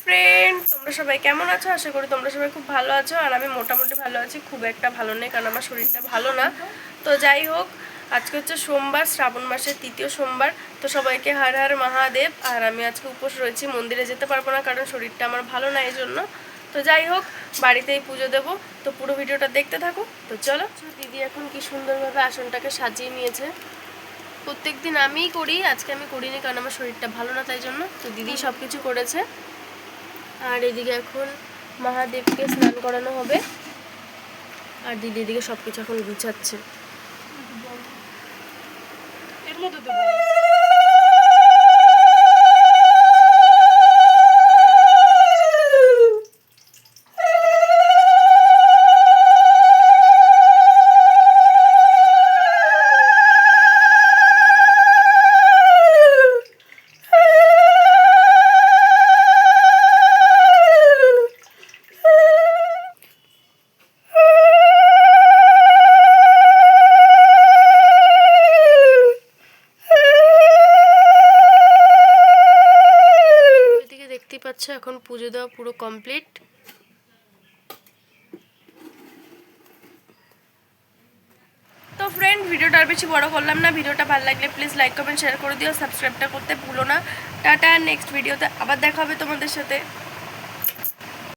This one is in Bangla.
ফ্রেন্ড, তোমরা সবাই কেমন আছো? আশা করি তোমরা সবাই খুব ভালো আছো। আর আমি মোটামুটি ভালো আছি, খুব একটা ভালো নেই কারণ আমার শরীরটা ভালো না। তো যাই হোক, আজকে হচ্ছে সোমবার, শ্রাবণ মাসের ৩য় সোমবার। তো সবাইকে হর হর মহাদেব। আর আমি আজকে উপোস রয়েছি, মন্দিরে যেতে পারবো না কারণ শরীরটা আমার ভালো না, এই জন্য। তো যাই হোক, বাড়িতেই পুজো দেবো। তো পুরো ভিডিওটা দেখতে থাকো। তো চলো। দিদি এখন কি সুন্দরভাবে আসনটাকে সাজিয়ে নিয়েছে। প্রত্যেক দিন আমিই করি, আজকে আমি করিনি কারণ আমার শরীরটা ভালো না, তাই জন্য। তো দিদি সব কিছু করেছে। আর এদিকে এখন মহাদেবকে স্নান করানো হবে, আর দিদি এদিকে সব কিছু এখন গুছাচ্ছে। এর মধ্যে দেবো। পাচ্ছ, এখন পুজো দেওয়া পুরো কমপ্লিট। তো ফ্রেন্ড, ভিডিওটা আর বেশি বড় করলাম না। ভিডিওটা ভালো লাগলে প্লিজ লাইক কমেন্ট শেয়ার করে দিও, সাবস্ক্রাইবটা করতে ভুলো না। টাটা, নেক্সট ভিডিওতে আবার দেখা হবে তোমাদের সাথে।